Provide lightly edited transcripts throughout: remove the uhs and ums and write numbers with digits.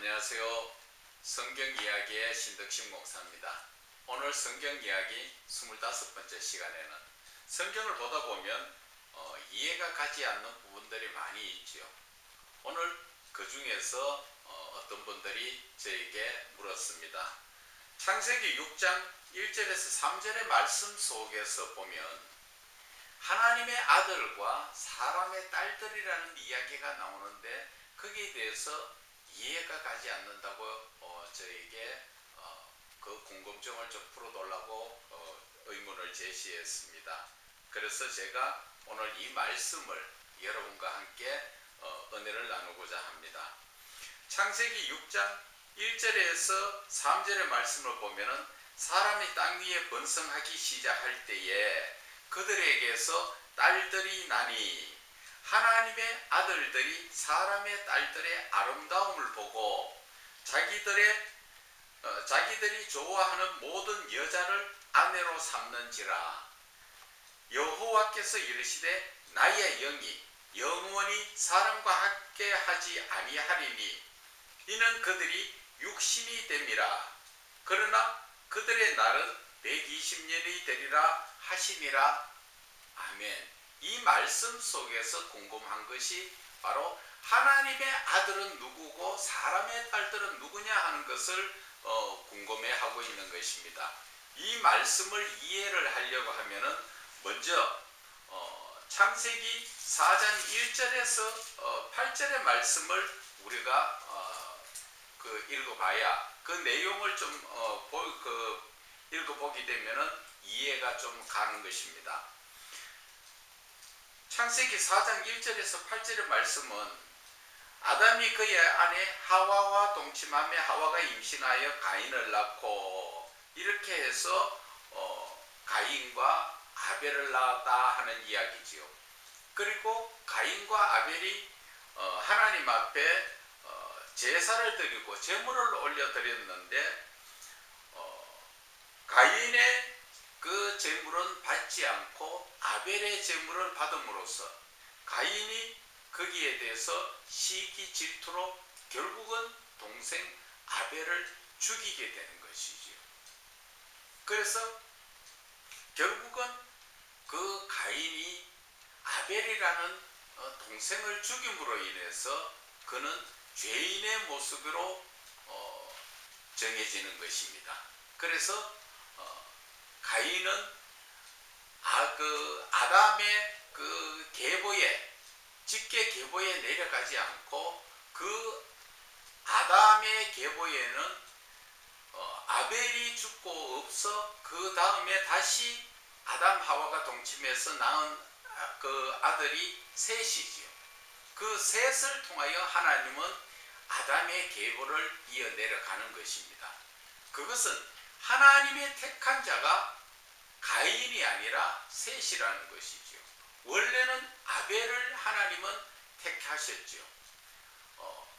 안녕하세요. 성경 이야기의 신덕식 목사입니다. 오늘 성경 이야기 25번째 시간에는 성경을 보다 보면 이해가 가지 않는 부분들이 많이 있지요. 오늘 그 중에서 어떤 분들이 저에게 물었습니다. 창세기 6장 1절에서 3절의 말씀 속에서 보면 하나님의 아들과 사람의 딸들이라는 이야기가 나오는데 거기에 대해서 이해가 가지 않는다고 저에게 그 궁금증을 좀 풀어달라고 의문을 제시했습니다. 그래서 제가 오늘 이 말씀을 여러분과 함께 은혜를 나누고자 합니다. 창세기 6장 1절에서 3절의 말씀을 보면은 사람이 땅 위에 번성하기 시작할 때에 그들에게서 딸들이 나니 하나님의 아들들이 사람의 딸들의 아름다움을 보고 자기들이 좋아하는 모든 여자를 아내로 삼는지라. 여호와께서 이르시되 나의 영이 영원히 사람과 함께 하지 아니하리니 이는 그들이 육신이 됨이라. 그러나 그들의 날은 120년이 되리라 하시니라. 아멘. 이 말씀 속에서 궁금한 것이 바로 하나님의 아들은 누구고 사람의 딸들은 누구냐 하는 것을 궁금해하고 있는 것입니다. 이 말씀을 이해를 하려고 하면은 먼저 창세기 4장 1절에서 8절의 말씀을 우리가 읽어봐야 그 내용을 좀 읽어보게 되면은 이해가 좀 가는 것입니다. 창세기 4장 1절에서 8절의 말씀은 아담이 그의 아내 하와와 동침하며 하와가 임신하여 가인을 낳고 이렇게 해서 가인과 아벨을 낳았다 하는 이야기지요. 그리고 가인과 아벨이 하나님 앞에 제사를 드리고 제물을 올려드렸는데 가인의 그 제물은 받지 않고 아벨의 제물을 받음으로써 가인이 거기에 대해서 시기 질투로 결국은 동생 아벨을 죽이게 되는 것이지요. 그래서 결국은 그 가인이 아벨이라는 동생을 죽임으로 인해서 그는 죄인의 모습으로 정해지는 것입니다. 그래서 가인은 아담의 그 계보에 직계 계보에 내려가지 않고 그 아담의 계보에는 아벨이 죽고 없어 그 다음에 다시 아담 하와가 동침해서 낳은 그 아들이 셋이지요. 그 셋을 통하여 하나님은 아담의 계보를 이어 내려가는 것입니다. 그것은 하나님의 택한 자가 가인이 아니라 셋이라는 것이죠. 원래는 아벨을 하나님은 택하셨죠.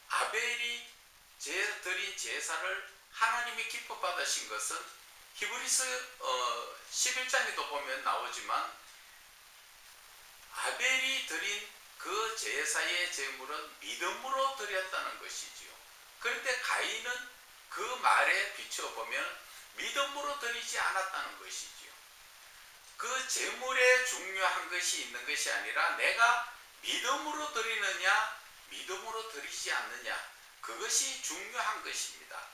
아벨이 드린 제사를 하나님이 기뻐 받으신 것은 히브리서 11장에도 보면 나오지만 아벨이 드린 그 제사의 제물은 믿음으로 드렸다는 것이지요. 그런데 가인은 그 말에 비춰보면 믿음으로 드리지 않았다는 것이지요. 그 제물에 중요한 것이 있는 것이 아니라 내가 믿음으로 드리느냐 믿음으로 드리지 않느냐 그것이 중요한 것입니다.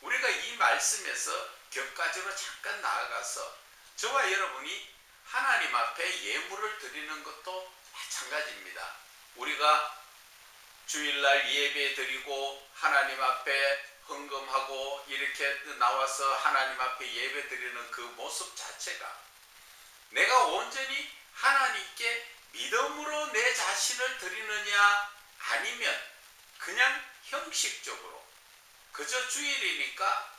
우리가 이 말씀에서 격가지로 잠깐 나아가서 저와 여러분이 하나님 앞에 예물을 드리는 것도 마찬가지입니다. 우리가 주일날 예배 드리고 하나님 앞에 헌금하고 이렇게 나와서 하나님 앞에 예배 드리는 그 모습 자체가 내가 온전히 하나님께 믿음으로 내 자신을 드리느냐 아니면 그냥 형식적으로 그저 주일이니까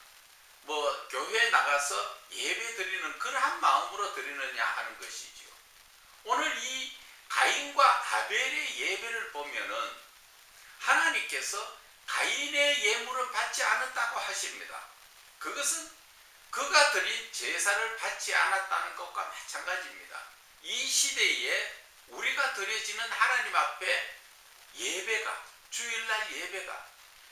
교회에 나가서 예배 드리는 그러한 마음으로 드리느냐 하는 것이지요. 오늘 이 가인과 아벨의 예배를 보면은 하나님께서 가인의 예물은 받지 않았다고 하십니다. 그것은 그가 드린 제사를 받지 않았다는 것과 마찬가지입니다. 이 시대에 우리가 드려지는 하나님 앞에 예배가 주일날 예배가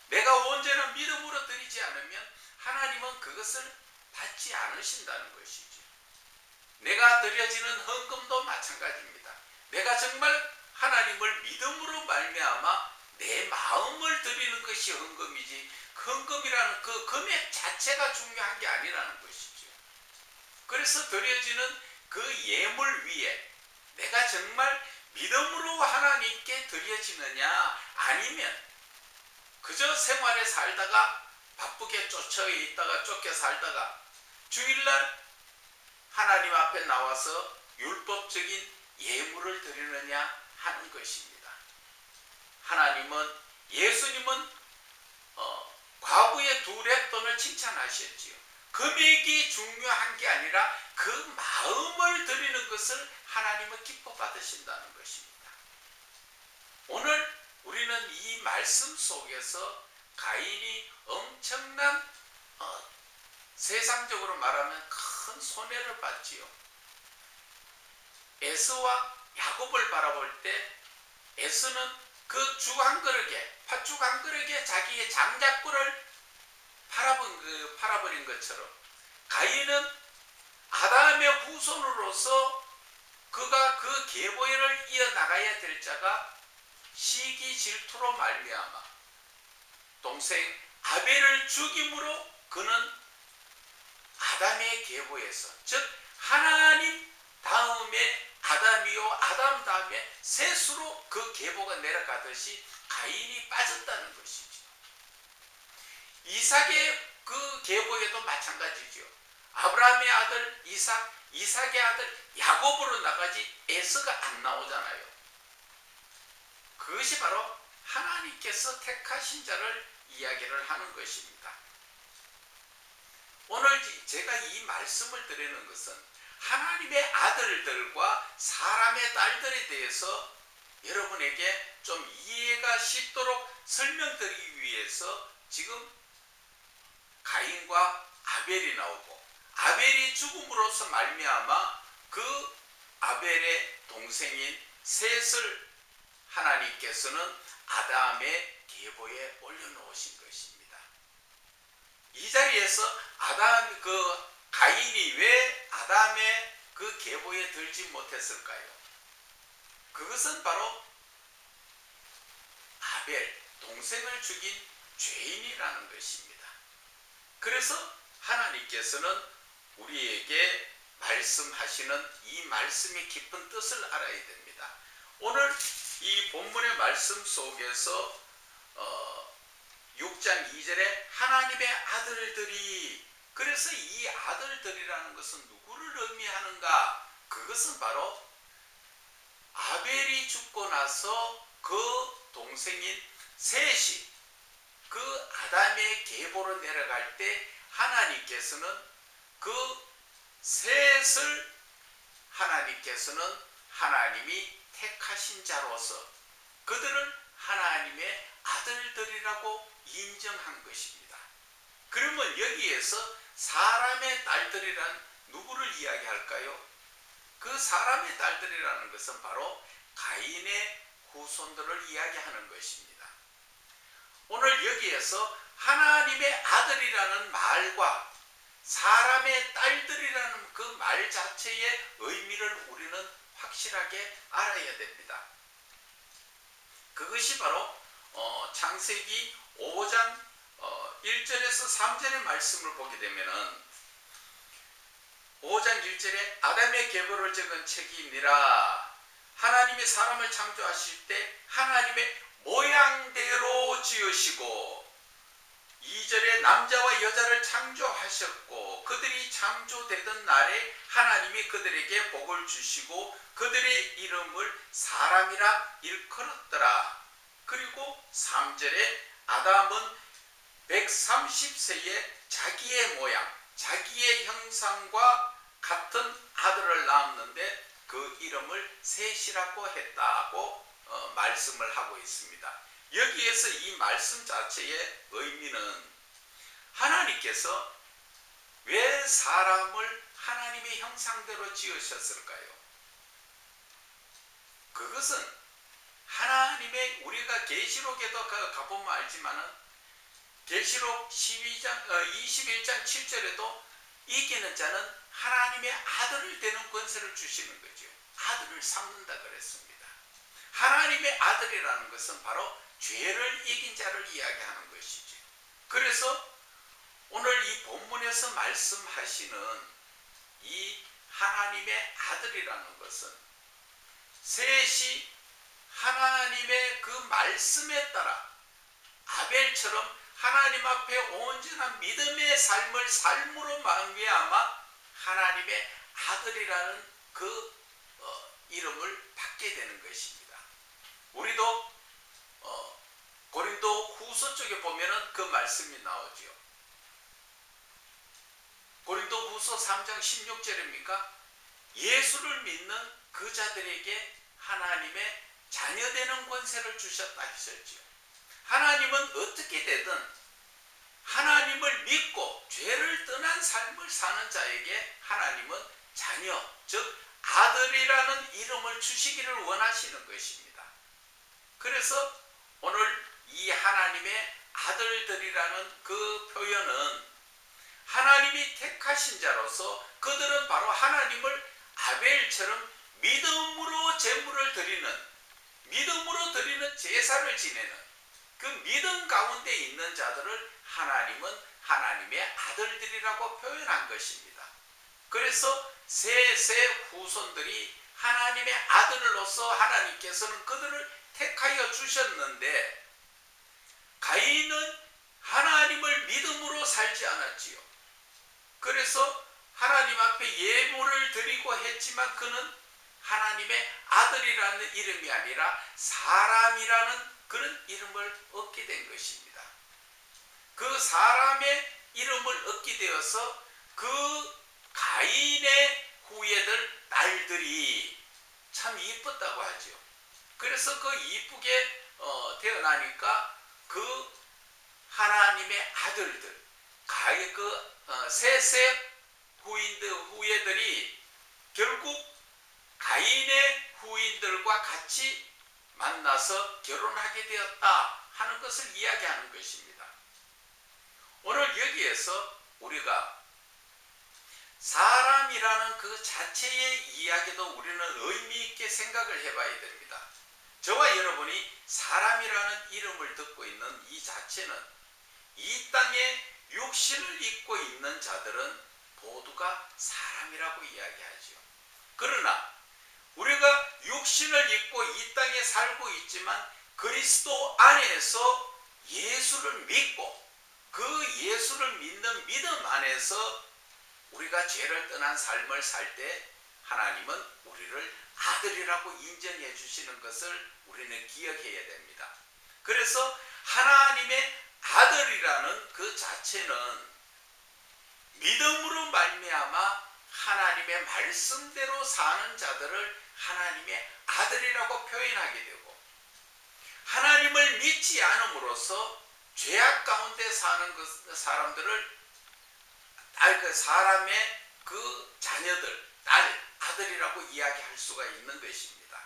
내가 온전한 믿음으로 드리지 않으면 하나님은 그것을 받지 않으신다는 것이죠. 내가 드려지는 헌금도 마찬가지입니다. 내가 정말 하나님을 믿음으로 말미암아 내 마음을 드리는 것이 헌금이지, 헌금이라는 그 금액 자체가 중요한 게 아니라는 것이죠. 그래서 드려지는 그 예물 위에 내가 정말 믿음으로 하나님께 드려지느냐, 아니면 그저 생활에 살다가 바쁘게 쫓겨 있다가 쫓겨 살다가 주일날 하나님 앞에 나와서 율법적인 예물을 드리느냐 하는 것입니다. 하나님은, 예수님은 과부의 두 렙돈을 칭찬하셨지요. 금액이 중요한 게 아니라 그 마음을 드리는 것을 하나님은 기뻐 받으신다는 것입니다. 오늘 우리는 이 말씀 속에서 가인이 엄청난 세상적으로 말하면 큰 손해를 봤지요. 에서와 야곱을 바라볼 때 에서는 그 죽 한 그릇에, 팥죽 한 그릇에 자기의 장작불을 팔아버린 것처럼, 가인은 아담의 후손으로서 그가 그 계보를 이어나가야 될 자가 시기 질투로 말미암아 동생 아벨을 죽임으로 그는 아담의 계보에서, 즉 하나님 다음에 아담이요 아담 다음에 셋으로 그 계보가 내려가듯이 가인이 빠졌다는 것이죠. 이삭의 그 계보에도 마찬가지죠. 아브라함의 아들 이삭, 이삭의 아들 야곱으로 나가지 에서가 안 나오잖아요. 그것이 바로 하나님께서 택하신 자를 이야기를 하는 것입니다. 오늘 제가 이 말씀을 드리는 것은 하나님의 아들들과 사람의 딸들에 대해서 여러분에게 좀 이해가 쉽도록 설명드리기 위해서 지금 가인과 아벨이 나오고, 아벨이 죽음으로써 말미암아 그 아벨의 동생인 셋을 하나님께서는 아담의 계보에 올려놓으신 것입니다. 이 자리에서 가인이 왜 아담의 그 계보에 들지 못했을까요? 그것은 바로 아벨, 동생을 죽인 죄인이라는 것입니다. 그래서 하나님께서는 우리에게 말씀하시는 이 말씀의 깊은 뜻을 알아야 됩니다. 오늘 이 본문의 말씀 속에서 6장 2절에 하나님의 아들들이, 그래서 이 아들들이라는 것은 누구를 의미하는가? 그것은 바로 아벨이 죽고 나서 그 동생인 셋이 그 아담의 계보로 내려갈 때 하나님께서는 그 셋을 하나님이 택하신 자로서 그들을 하나님의 아들들이라고 인정한 것입니다. 그러면 여기에서 사람의 딸들이란 누구를 이야기할까요? 그 사람의 딸들이라는 것은 바로 가인의 후손들을 이야기하는 것입니다. 오늘 여기에서 하나님의 아들이라는 말과 사람의 딸들이라는 그 말 자체의 의미를 우리는 확실하게 알아야 됩니다. 그것이 바로 창세기 5장 1절에서 3절의 말씀을 보게 되면은 5장 1절에 아담의 계보를 적은 책임이라, 하나님이 사람을 창조하실 때 하나님의 모양대로 지으시고 2절에 남자와 여자를 창조하셨고 그들이 창조되던 날에 하나님이 그들에게 복을 주시고 그들의 이름을 사람이라 일컬었더라. 그리고 3절에 아담은 130세에 자기의 모양, 자기의 형상과 같은 아들을 낳았는데 그 이름을 셋이라고 했다고 말씀을 하고 있습니다. 여기에서 이 말씀 자체의 의미는 하나님께서 왜 사람을 하나님의 형상대로 지으셨을까요? 그것은 하나님의, 우리가 계시록에도 가보면 알지만은 계시록 21장 7절에도 이기는 자는 하나님의 아들을 되는 권세를 주시는 거죠. 아들을 삼는다 그랬습니다. 하나님의 아들이라는 것은 바로 죄를 이긴 자를 이야기하는 것이죠. 그래서 오늘 이 본문에서 말씀하시는 이 하나님의 아들이라는 것은 셋이 하나님의 그 말씀에 따라 아벨처럼 하나님 앞에 온전한 믿음의 삶을 삶으로 말미암아 하나님의 아들이라는 그 이름을 받게 되는 것입니다. 우리도 고린도 후서 쪽에 보면은 그 말씀이 나오죠. 고린도 후서 3장 16절입니까? 예수를 믿는 그 자들에게 하나님의 자녀되는 권세를 주셨다 했었죠. 하나님은 어떻게 되든 하나님을 믿고 죄를 떠난 삶을 사는 자에게 하나님은 자녀, 즉 아들이라는 이름을 주시기를 원하시는 것입니다. 그래서 오늘 이 하나님의 아들들이라는 그 표현은 하나님이 택하신 자로서 그들은 바로 하나님을 아벨처럼 믿음으로 제물을 드리는, 믿음으로 드리는 제사를 지내는 그 믿음 가운데 있는 자들을 하나님은 하나님의 아들들이라고 표현한 것입니다. 그래서 셋의 후손들이 하나님의 아들로서 하나님께서는 그들을 택하여 주셨는데 가인은 하나님을 믿음으로 살지 않았지요. 그래서 하나님 앞에 예물을 드리고 했지만 그는 하나님의 아들이라는 이름이 아니라 사람이라는 그런 이름을 얻게 된 것입니다. 그 사람의 이름을 얻게 되어서 그 가인의 후예들 딸들이 참 이뻤다고 하죠. 그래서 그 이쁘게 태어나니까 그 하나님의 아들들, 셋의 후예들이 결국 가인의 후인들과 같이 만나서 결혼하게 되었다 하는 것을 이야기하는 것입니다. 오늘 여기에서 우리가 사람이라는 그 자체의 이야기도 우리는 의미 있게 생각을 해봐야 됩니다. 저와 여러분이 사람이라는 이름을 듣고 있는 이 자체는 이 땅에 육신을 입고 있는 자들은 모두가 사람이라고 이야기하죠. 그러나 우리가 육신을 입고 이 땅에 살고 있지만 그리스도 안에서 예수를 믿고 그 예수를 믿는 믿음 안에서 우리가 죄를 떠난 삶을 살 때 하나님은 우리를 아들이라고 인정해 주시는 것을 우리는 기억해야 됩니다. 그래서 하나님의 아들이라는 그 자체는 믿음으로 말미암아 하나님의 말씀대로 사는 자들을 하나님의 아들이라고 표현하게 되고 하나님을 믿지 않음으로써 죄악 가운데 사는 그 사람들을 그 사람의 그 자녀들, 딸, 아들이라고 이야기할 수가 있는 것입니다.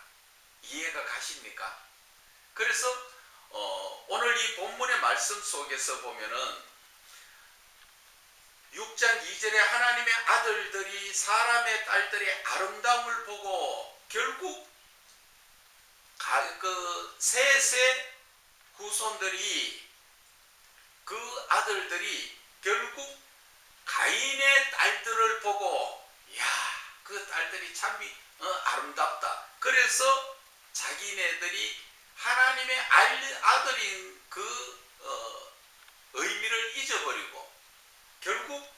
이해가 가십니까? 그래서 오늘 이 본문의 말씀 속에서 보면은 6장 2절에 하나님의 아들들이 사람의 딸들의 아름다움을 보고 결국 그 셋의 후손들이 그 아들들이 결국 가인의 딸들을 보고 그 딸들이 참 아름답다. 그래서 자기네들이 하나님의 아들인 그 의미를 잊어버리고 결국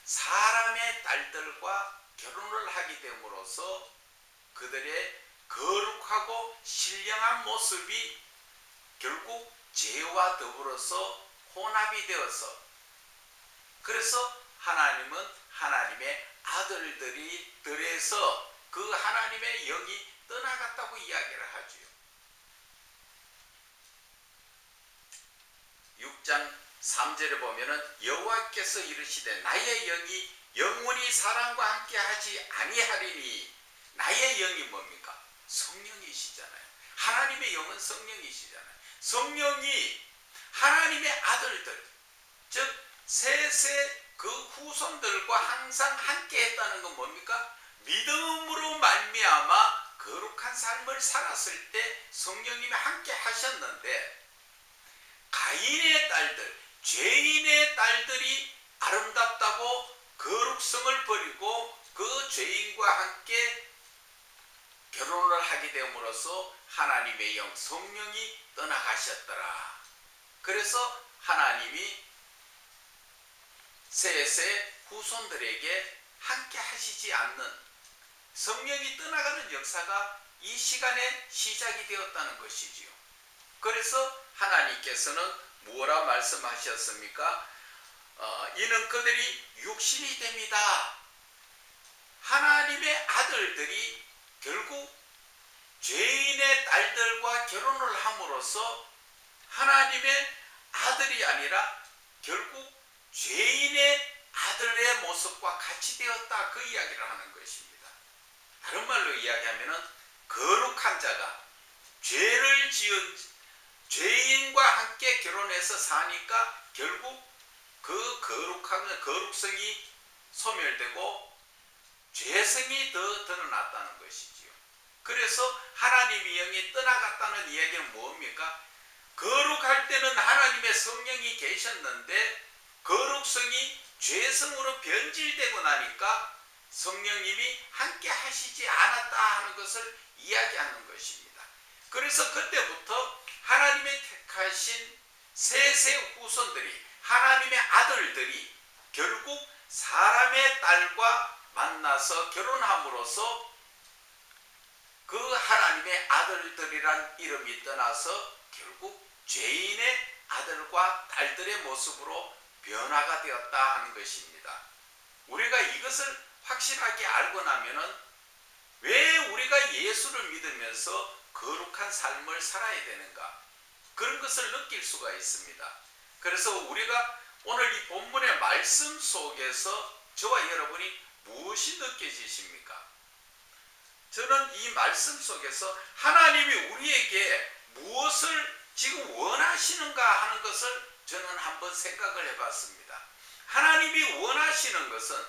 사람의 딸들과 결혼을 하게 됨으로써 그들의 거룩하고 신령한 모습이 결국 죄와 더불어서 혼합이 되어서 그래서 하나님은 하나님의 아들들에서 그 하나님의 영이 떠나갔다고 이야기를 하지요. 6장 3절에 보면은 여호와께서 이르시되 나의 영이 영원히 사람과 함께 하지 아니하리니 나의 영이 뭡니까? 성령이시잖아요. 하나님의 영은 성령이시잖아요. 성령이 하나님의 아들들 즉 셋의 그 후손들과 항상 함께 했다는 건 뭡니까? 믿음으로 말미암아 거룩한 삶을 살았을 때 성령님이 함께 하셨는데, 가인의 딸들, 죄인의 딸들이 아름답다고 거룩성을 버리고 그 죄인과 함께 결혼을 하게 됨으로써 하나님의 영 성령이 떠나가셨더라. 그래서 하나님이 셋의 후손들에게 함께 하시지 않는 성령이 떠나가는 역사가 이 시간에 시작이 되었다는 것이지요. 그래서 하나님께서는 뭐라 말씀하셨습니까? 이는 그들이 육신이 됩니다. 하나님의 아들들이 결국 죄인의 딸들과 결혼을 함으로써 하나님의 아들이 아니라 결국 죄인의 아들의 모습과 같이 되었다, 그 이야기를 하는 것입니다. 다른 말로 이야기하면 거룩한 자가 죄를 지은 죄인과 함께 결혼해서 사니까 결국 그 거룩성이 소멸되고 죄성이 더 드러났다는 것이지요. 그래서 하나님의 영이 떠나갔다는 이야기는 뭡니까? 거룩할 때는 하나님의 성령이 계셨는데 거룩성이 죄성으로 변질되고 나니까 성령님이 함께 하시지 않았다 하는 것을 이야기하는 것입니다. 그래서 그때부터 하나님의 택하신 셋의 후손들이, 하나님의 아들들이 결국 사람의 딸과 만나서 결혼함으로써 그 하나님의 아들들이란 이름이 떠나서 결국 죄인의 아들과 딸들의 모습으로 변화가 되었다 하는 것입니다. 우리가 이것을 확실하게 알고 나면은 왜 우리가 예수를 믿으면서 거룩한 삶을 살아야 되는가, 그런 것을 느낄 수가 있습니다. 그래서 우리가 오늘 이 본문의 말씀 속에서 저와 여러분이 무엇이 느껴지십니까? 저는 이 말씀 속에서 하나님이 우리에게 무엇을 지금 원하시는가 하는 것을 저는 한번 생각을 해봤습니다. 하나님이 원하시는 것은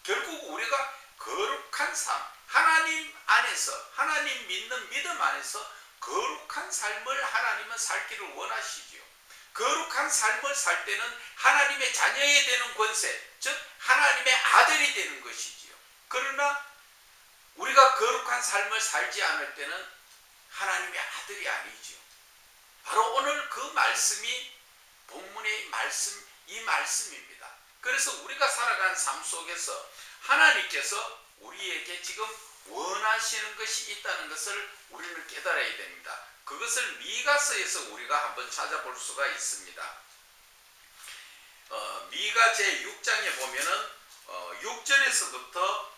결국 우리가 거룩한 삶, 하나님 안에서, 하나님 믿는 믿음 안에서 거룩한 삶을 하나님은 살기를 원하시지요. 거룩한 삶을 살 때는 하나님의 자녀이 되는 권세, 즉 하나님의 아들이 되는 것이지요. 그러나 우리가 거룩한 삶을 살지 않을 때는 하나님의 아들이 아니지요. 바로 오늘 그 말씀이 본문의 말씀, 이 말씀입니다. 그래서 우리가 살아가는 삶 속에서 하나님께서 우리에게 지금 원하시는 것이 있다는 것을 우리는 깨달아야 됩니다. 그것을 미가서에서 우리가 한번 찾아볼 수가 있습니다. 미가 제6장에 보면은 6절에서부터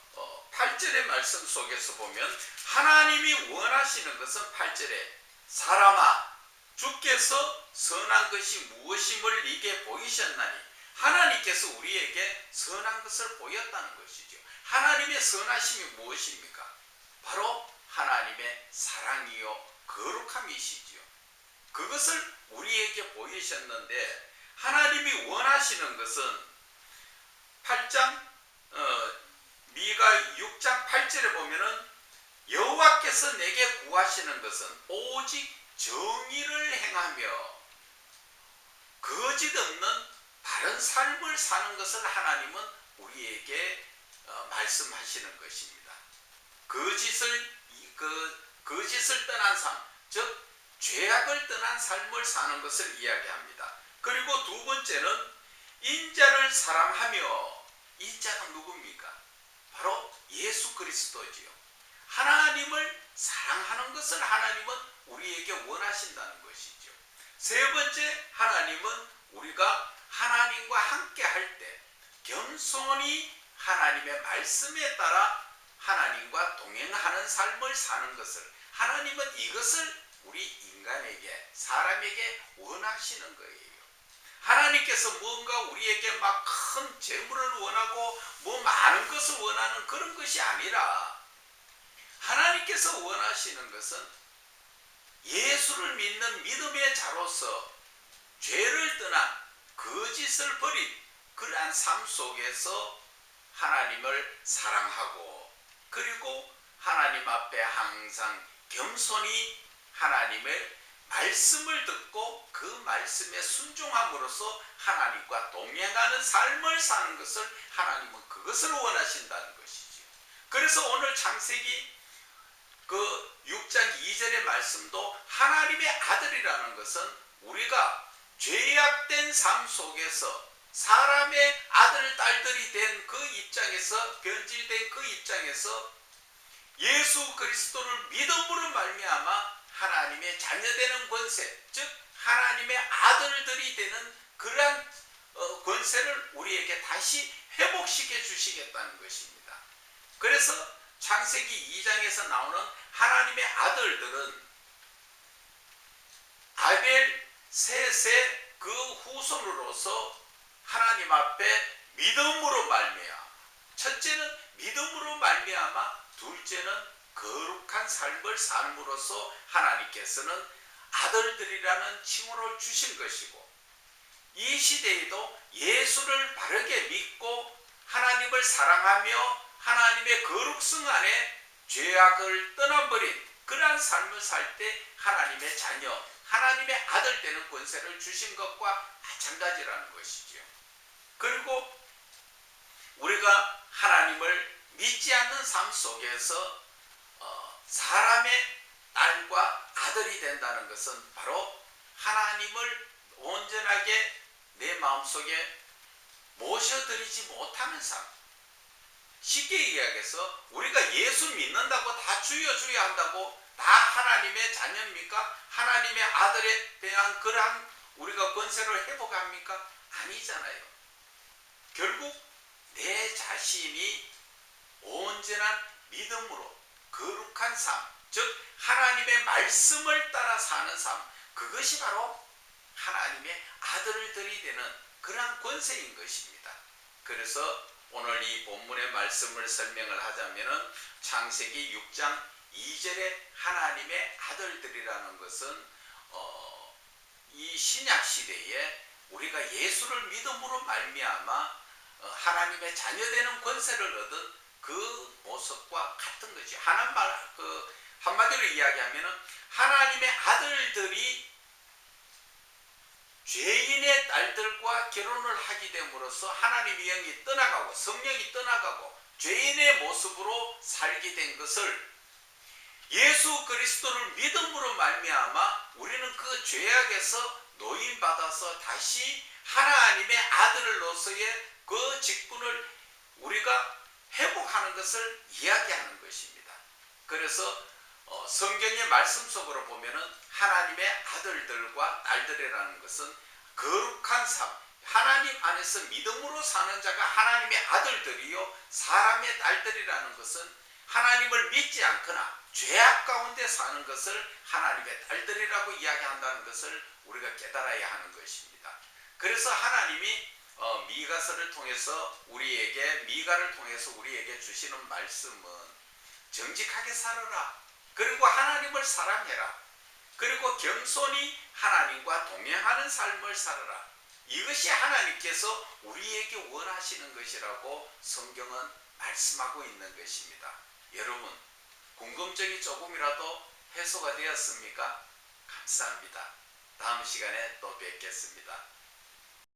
8절의 말씀 속에서 보면 하나님이 원하시는 것은 8절에 사람아 주께서 선한 것이 무엇임을 네게 보이셨나니, 하나님께서 우리에게 선한 것을 보였다는 것이죠. 하나님의 선하심이 무엇입니까? 바로 하나님의 사랑이요 거룩함이시죠. 그것을 우리에게 보이셨는데 하나님이 원하시는 것은 8장 미가 6장 8절에 보면은 여호와께서 내게 구하시는 것은 오직 정의를 행하며 거짓 없는 바른 삶을 사는 것을 하나님은 우리에게 말씀하시는 것입니다. 거짓을 떠난 삶, 즉 죄악을 떠난 삶을 사는 것을 이야기합니다. 그리고 두 번째는 인자를 사랑하며, 인자가 누굽니까? 바로 예수 그리스도지요. 하나님을 사랑하는 것을 하나님은 우리에게 원하신다는 것이죠. 세 번째, 하나님은 우리가 하나님과 함께 할 때 겸손히 하나님의 말씀에 따라 하나님과 동행하는 삶을 사는 것을, 하나님은 이것을 우리 인간에게, 사람에게 원하시는 거예요. 하나님께서 뭔가 우리에게 막 큰 재물을 원하고 뭐 많은 것을 원하는 그런 것이 아니라, 하나님께서 원하시는 것은 예수를 믿는 믿음의 자로서 죄를 떠난, 거짓을 거짓을 버린 그러한 삶 속에서 하나님을 사랑하고, 그리고 하나님 앞에 항상 겸손히 하나님의 말씀을 듣고 그 말씀에 순종함으로써 하나님과 동행하는 삶을 사는 것을 하나님은 그것을 원하신다는 것이지요. 그래서 오늘 창세기 그 6장 2절의 말씀도 하나님의 아들이라는 것은 우리가 죄악된 삶 속에서 사람의 아들, 딸들이 된 그 입장에서, 변질된 그 입장에서 예수 그리스도를 믿음으로 말미암아 하나님의 자녀되는 권세, 즉 하나님의 아들들이 되는 그러한 권세를 우리에게 다시 회복시켜 주시겠다는 것입니다. 그래서 창세기 2장에서 나오는 하나님의 아들들은 아벨, 셋의 그 후손으로서 하나님 앞에 믿음으로 말미암아, 첫째는 믿음으로 말미암아, 둘째는 거룩한 삶을 삶으로써 하나님께서는 아들들이라는 칭호를 주신 것이고, 이 시대에도 예수를 바르게 믿고 하나님을 사랑하며 하나님의 거룩성 안에 죄악을 떠나버린 그러한 삶을 살 때 하나님의 자녀, 하나님의 아들 되는 권세를 주신 것과 마찬가지라는 것이죠. 그리고 우리가 하나님을 믿지 않는 삶 속에서 사람의 딸과 아들이 된다는 것은 바로 하나님을 온전하게 내 마음속에 모셔드리지 못하는 삶. 쉽게 이야기해서 우리가 예수 믿는다고 다 주여 주여 한다고 다 하나님의 자녀입니까? 하나님의 아들에 대한 그러한 우리가 권세를 회복합니까? 아니잖아요. 결국 내 자신이 온전한 믿음으로 거룩한 삶, 즉 하나님의 말씀을 따라 사는 삶, 그것이 바로 하나님의 아들들이 되는 그러한 권세인 것입니다. 그래서 오늘 이 본문의 말씀을 설명을 하자면은 창세기 6장 2절에 하나님의 아들들이라는 것은 이 신약 시대에 우리가 예수를 믿음으로 말미암아 하나님의 자녀되는 권세를 얻은 그 모습과 같은 거지. 한마디로 이야기하면은 하나님의 아들들이 죄인의 딸들과 결혼을 하게 됨으로써 하나님의 영이 떠나가고 성령이 떠나가고 죄인의 모습으로 살게 된 것을 예수 그리스도를 믿음으로 말미암아 우리는 그 죄악에서 노인받아서 다시 하나님의 아들로서의 그 직분을 우리가 회복하는 것을 이야기하는 것입니다. 그래서 성경의 말씀 속으로 보면은 하나님의 아들들과 딸들이라는 것은 거룩한 삶, 하나님 안에서 믿음으로 사는 자가 하나님의 아들들이요, 사람의 딸들이라는 것은 하나님을 믿지 않거나 죄악 가운데 사는 것을 하나님의 딸들이라고 이야기한다는 것을 우리가 깨달아야 하는 것입니다. 그래서 하나님이 미가서를 통해서 미가를 통해서 우리에게 주시는 말씀은 정직하게 살아라. 그리고 하나님을 사랑해라. 그리고 겸손히 하나님과 동행하는 삶을 살아라. 이것이 하나님께서 우리에게 원하시는 것이라고 성경은 말씀하고 있는 것입니다. 여러분, 궁금증이 조금이라도 해소가 되었습니까? 감사합니다. 다음 시간에 또 뵙겠습니다.